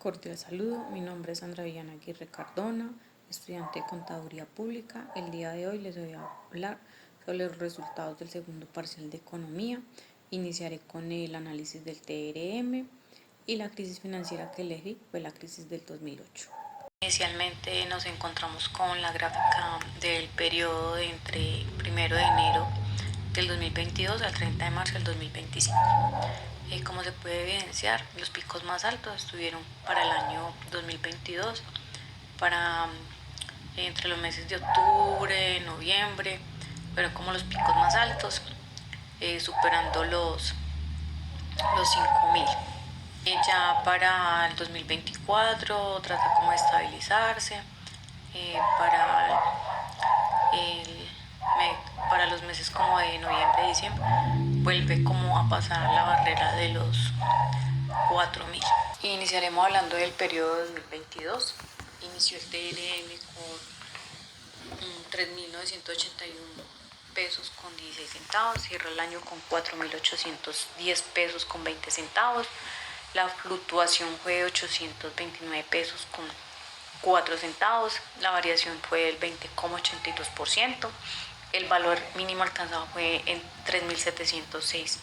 Cordial saludo, mi nombre es Sandra Villana Aguirre Cardona, estudiante de Contaduría Pública. El día de hoy les voy a hablar sobre los resultados del segundo parcial de Economía. Iniciaré con el análisis del TRM y la crisis financiera que elegí fue la crisis del 2008. Inicialmente nos encontramos con la gráfica del periodo de entre 1 de enero del 2022 al 30 de marzo del 2025. Como se puede evidenciar, los picos más altos estuvieron para el año 2022, entre los meses de octubre, noviembre, fueron como los picos más altos, superando los 5.000. Ya para el 2024 trata como de estabilizarse, para los meses como de noviembre y diciembre vuelve como a pasar la barrera de los 4.000. Iniciaremos hablando del periodo 2022. Inició el TRM con 3.981 pesos con 16 centavos, cierra el año con 4.810 pesos con 20 centavos. La fluctuación fue de 829 pesos con 4 centavos, la variación fue del 20,82%, el valor mínimo alcanzado fue en 3.706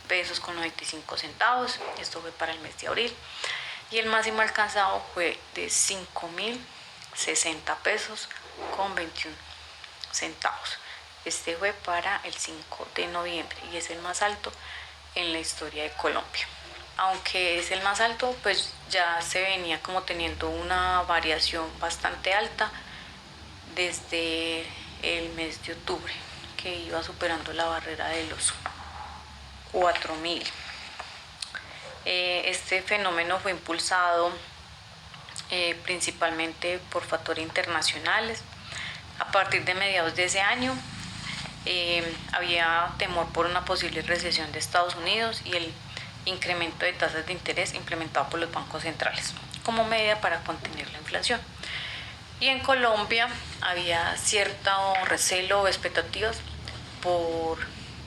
pesos con 95 centavos, esto fue para el mes de abril, y el máximo alcanzado fue de 5.060 pesos con 21 centavos. Este fue para el 5 de noviembre y es el más alto en la historia de Colombia. Aunque es el más alto, pues ya se venía como teniendo una variación bastante alta desde el mes de octubre, que iba superando la barrera de los 4.000. Este fenómeno fue impulsado principalmente por factores internacionales. A partir de mediados de ese año había temor por una posible recesión de Estados Unidos y el incremento de tasas de interés implementado por los bancos centrales como medida para contener la inflación. Y en Colombia había cierto recelo o expectativas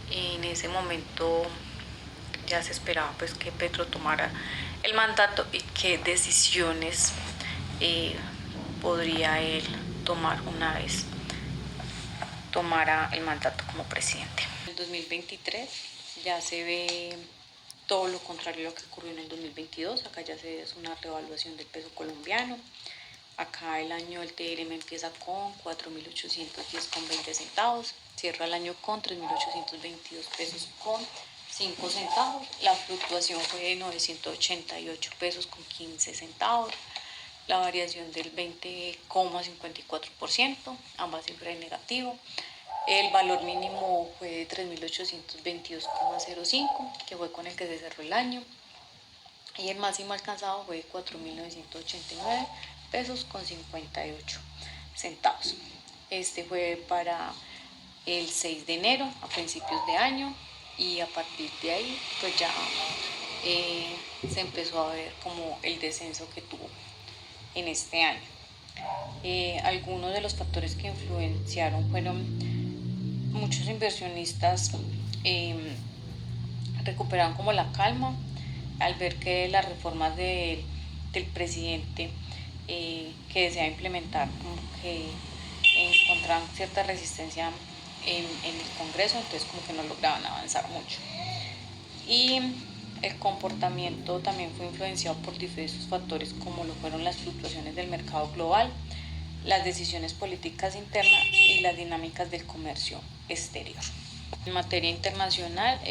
en ese momento ya se esperaba pues que Petro tomara el mandato y qué decisiones podría él tomar una vez tomara el mandato como presidente. En el 2023 ya se ve todo lo contrario a lo que ocurrió en el 2022. Acá ya se ve una revaluación del peso colombiano. Acá el año del TRM empieza con 4.810 con 20 centavos, cierra el año con 3.822 pesos con 5 centavos. La fluctuación fue de 988 pesos con 15 centavos. La variación del 20,54%, ambas cifras en negativo. El valor mínimo fue de 3.822,05, que fue con el que se cerró el año. Y el máximo alcanzado fue de 4.989 pesos con 58 centavos. Este fue para el 6 de enero, a principios de año, y a partir de ahí pues ya se empezó a ver como el descenso que tuvo en este año. Algunos de los factores que influenciaron fueron muchos inversionistas recuperaron como la calma al ver que las reformas del presidente que desea implementar como que encontraban cierta resistencia en el Congreso, entonces como que no lograban avanzar mucho. Y el comportamiento también fue influenciado por diversos factores como lo fueron las fluctuaciones del mercado global, las decisiones políticas internas y las dinámicas del comercio exterior. En materia internacional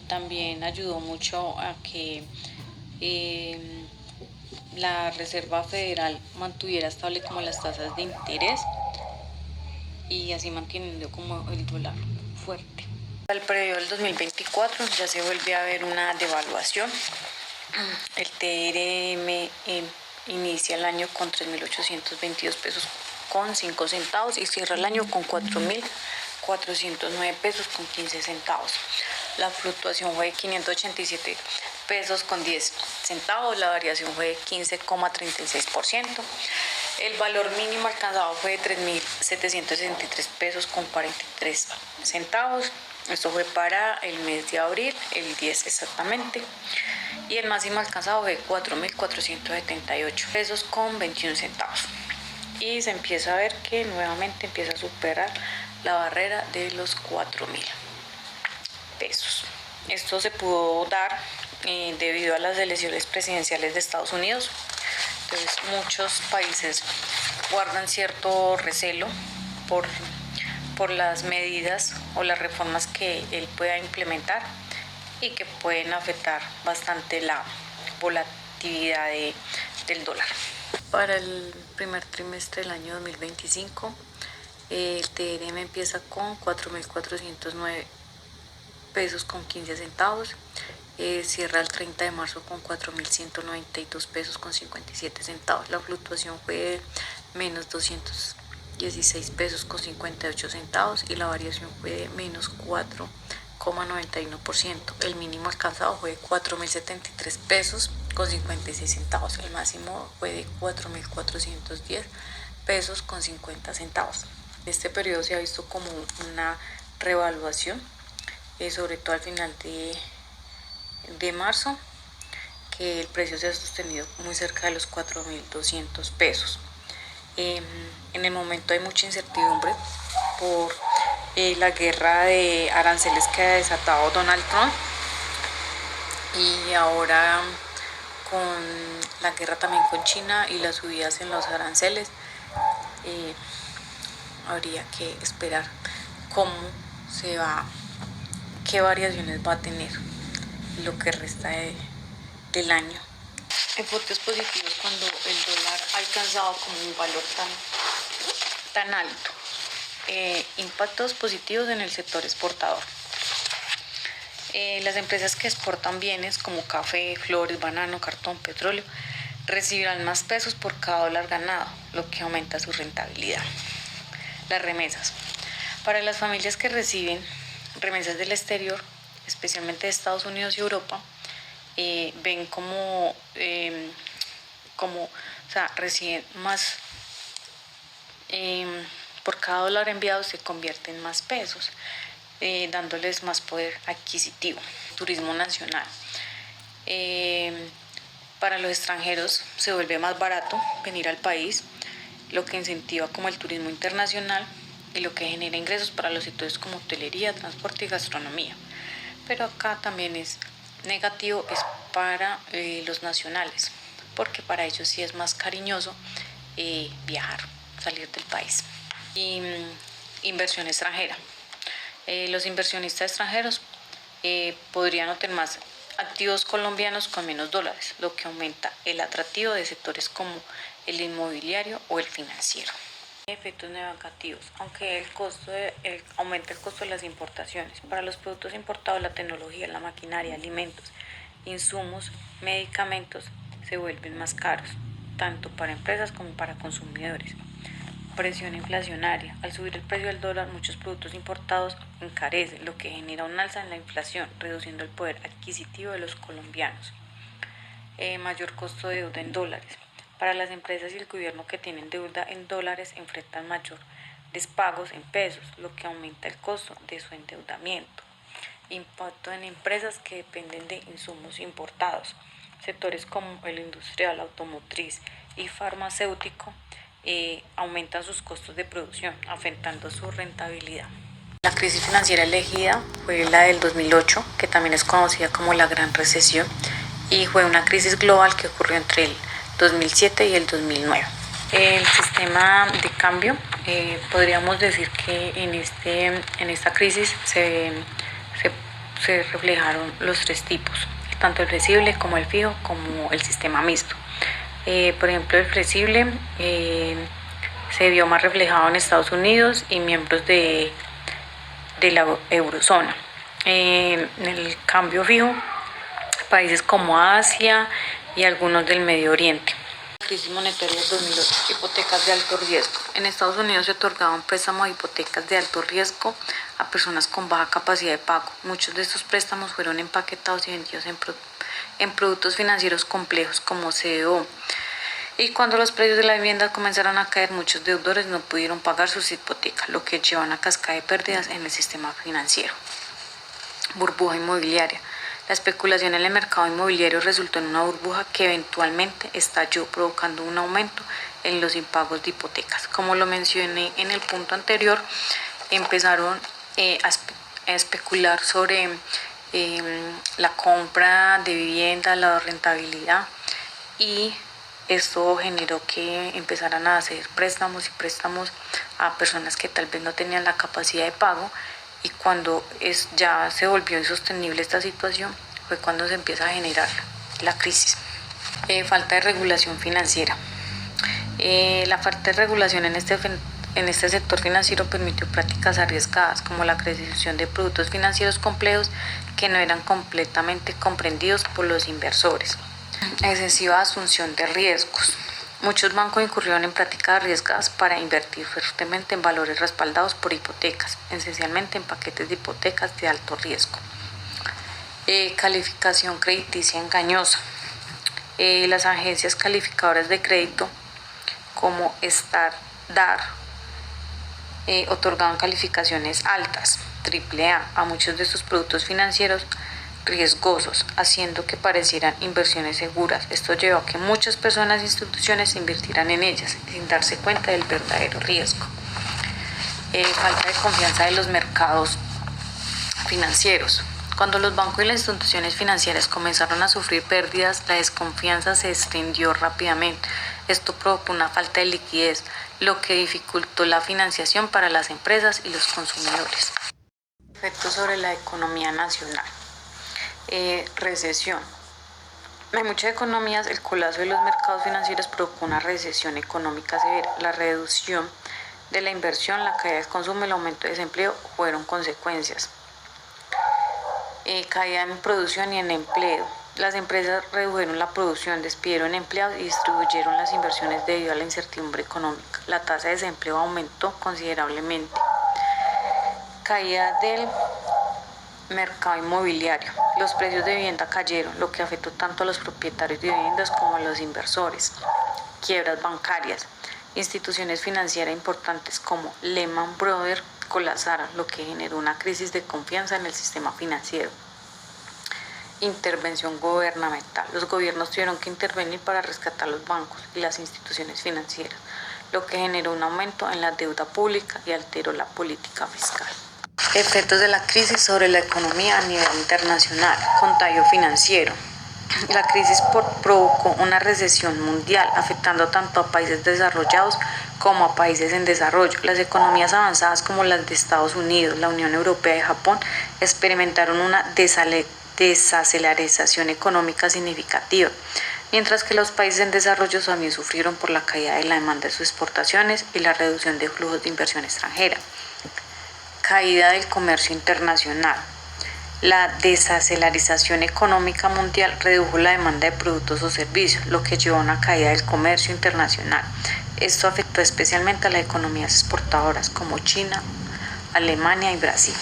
también ayudó mucho a que la Reserva Federal mantuviera estable como las tasas de interés y así manteniendo como el dólar fuerte. Al periodo del 2024 ya se vuelve a ver una devaluación. El TRM inicia el año con 3.822 pesos con 5 centavos y cierra el año con 4.409 pesos con 15 centavos. La fluctuación fue de 587 pesos con 10 centavos, la variación fue de 15,36%. El valor mínimo alcanzado fue de 3.763 pesos con 43 centavos. Esto fue para el mes de abril, el 10 exactamente. y el máximo alcanzado fue 4.478 pesos con 21 centavos. Y se empieza a ver que nuevamente empieza a superar la barrera de los 4.000 pesos. Esto se pudo dar debido a las elecciones presidenciales de Estados Unidos. Entonces muchos países guardan cierto recelo por las medidas o las reformas que él pueda implementar y que pueden afectar bastante la volatilidad del dólar. Para el primer trimestre del año 2025, el TRM empieza con 4.409 pesos con 15 centavos, cierra el 30 de marzo con 4.192 pesos con 57 centavos. La fluctuación fue de menos 216 pesos con 58 centavos y la variación fue de menos 4,91%. El mínimo alcanzado fue de 4.073 pesos con 56 centavos. El máximo fue de 4.410 pesos con 50 centavos. En este periodo se ha visto como una revaluación, sobre todo al final de marzo, que el precio se ha sostenido muy cerca de los 4.200 pesos. En el momento hay mucha incertidumbre por la guerra de aranceles que ha desatado Donald Trump, y ahora con la guerra también con China y las subidas en los aranceles, habría que esperar qué variaciones va a tener lo que resta del año. Efectos positivos cuando el dólar ha alcanzado como un valor tan alto. Impactos positivos en el sector exportador. Las empresas que exportan bienes como café, flores, banano, cartón, petróleo recibirán más pesos por cada dólar ganado, lo que aumenta su rentabilidad. Las remesas. Para las familias que reciben remesas del exterior, especialmente de Estados Unidos y Europa, ven como reciben más, por cada dólar enviado se convierte en más pesos, dándoles más poder adquisitivo. Turismo nacional. Para los extranjeros se vuelve más barato venir al país, lo que incentiva como el turismo internacional y lo que genera ingresos para los sectores como hotelería, transporte y gastronomía. Pero acá también es negativo es para los nacionales, porque para ellos sí es más cariñoso viajar, salir del país. Y inversión extranjera. Los inversionistas extranjeros podrían obtener más activos colombianos con menos dólares, lo que aumenta el atractivo de sectores como el inmobiliario o el financiero. Efectos negativos. Aunque aumenta el costo de las importaciones. Para los productos importados, la tecnología, la maquinaria, alimentos, insumos, medicamentos se vuelven más caros, tanto para empresas como para consumidores. Presión inflacionaria. Al subir el precio del dólar, muchos productos importados encarecen, lo que genera un alza en la inflación, reduciendo el poder adquisitivo de los colombianos. Mayor costo de deuda en dólares. Para las empresas y el gobierno que tienen deuda en dólares enfrentan mayores pagos en pesos, lo que aumenta el costo de su endeudamiento. Impacto en empresas que dependen de insumos importados. Sectores como el industrial, automotriz y farmacéutico aumentan sus costos de producción, afectando su rentabilidad. La crisis financiera elegida fue la del 2008, que también es conocida como la Gran Recesión, y fue una crisis global que ocurrió entre el 2007 y el 2009. El sistema de cambio, podríamos decir que en esta crisis se reflejaron los tres tipos, tanto el flexible como el fijo, como el sistema mixto. Por ejemplo, el flexible se vio más reflejado en Estados Unidos y miembros de la eurozona. En el cambio fijo, países como Asia y algunos del Medio Oriente. Crisis monetaria del 2008, hipotecas de alto riesgo. En Estados Unidos se otorgaban préstamos de hipotecas de alto riesgo a personas con baja capacidad de pago. Muchos de estos préstamos fueron empaquetados y vendidos en productos financieros complejos como CDO. Y cuando los precios de la vivienda comenzaron a caer, muchos deudores no pudieron pagar sus hipotecas, lo que llevó a una cascada de pérdidas en el sistema financiero. Burbuja inmobiliaria. La especulación en el mercado inmobiliario resultó en una burbuja que eventualmente estalló, provocando un aumento en los impagos de hipotecas. Como lo mencioné en el punto anterior, empezaron a especular sobre la compra de vivienda, la rentabilidad, y esto generó que empezaran a hacer préstamos a personas que tal vez no tenían la capacidad de pago, y cuando ya se volvió insostenible esta situación fue cuando se empieza a generar la crisis. Falta de regulación financiera. La falta de regulación en este sector financiero permitió prácticas arriesgadas como la creación de productos financieros complejos que no eran completamente comprendidos por los inversores. Excesiva asunción de riesgos. Muchos bancos incurrieron en prácticas arriesgadas para invertir fuertemente en valores respaldados por hipotecas, esencialmente en paquetes de hipotecas de alto riesgo. Calificación crediticia engañosa. Las agencias calificadoras de crédito como Standard otorgaban calificaciones altas, AAA, a muchos de estos productos financieros riesgosos, haciendo que parecieran inversiones seguras. Esto llevó a que muchas personas e instituciones invirtieran en ellas sin darse cuenta del verdadero riesgo. Falta de confianza de los mercados financieros. Cuando los bancos y las instituciones financieras comenzaron a sufrir pérdidas, la desconfianza se extendió rápidamente. Esto provocó una falta de liquidez, lo que dificultó la financiación para las empresas y los consumidores. Efectos sobre la economía nacional. Recesión. En muchas economías, el colapso de los mercados financieros provocó una recesión económica severa. La reducción de la inversión, la caída del consumo y el aumento de desempleo fueron consecuencias. Caída en producción y en empleo. Las empresas redujeron la producción, despidieron empleados y distribuyeron las inversiones debido a la incertidumbre económica. La tasa de desempleo aumentó considerablemente. Caída del mercado inmobiliario. Los precios de vivienda cayeron, lo que afectó tanto a los propietarios de viviendas como a los inversores. Quiebras bancarias. Instituciones financieras importantes como Lehman Brothers colapsaron, lo que generó una crisis de confianza en el sistema financiero. Intervención gubernamental. Los gobiernos tuvieron que intervenir para rescatar los bancos y las instituciones financieras, lo que generó un aumento en la deuda pública y alteró la política fiscal. Efectos de la crisis sobre la economía a nivel internacional. Contagio financiero. La crisis provocó una recesión mundial, afectando tanto a países desarrollados como a países en desarrollo. Las economías avanzadas como las de Estados Unidos, la Unión Europea y Japón experimentaron una desaceleración económica significativa, mientras que los países en desarrollo también sufrieron por la caída de la demanda de sus exportaciones y la reducción de flujos de inversión extranjera. Caída del comercio internacional. La desaceleración económica mundial redujo la demanda de productos o servicios, lo que llevó a una caída del comercio internacional. Esto afectó especialmente a las economías exportadoras como China, Alemania y Brasil.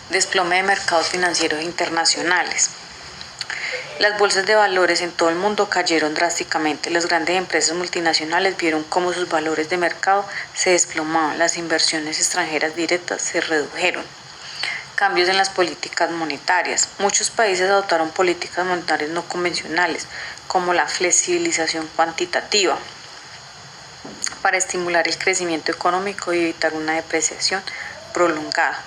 Desplome de mercados financieros internacionales. Las bolsas de valores en todo el mundo cayeron drásticamente. Las grandes empresas multinacionales vieron cómo sus valores de mercado se desplomaban. Las inversiones extranjeras directas se redujeron. Cambios en las políticas monetarias. Muchos países adoptaron políticas monetarias no convencionales, como la flexibilización cuantitativa, para estimular el crecimiento económico y evitar una depreciación prolongada.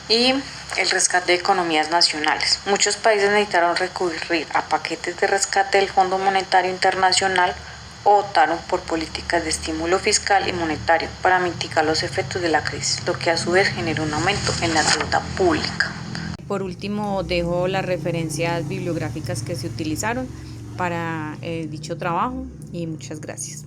Y el rescate de economías nacionales. Muchos países necesitaron recurrir a paquetes de rescate del Fondo Monetario Internacional o optaron por políticas de estímulo fiscal y monetario para mitigar los efectos de la crisis, lo que a su vez generó un aumento en la deuda pública. Por último, dejo las referencias bibliográficas que se utilizaron para dicho trabajo y muchas gracias.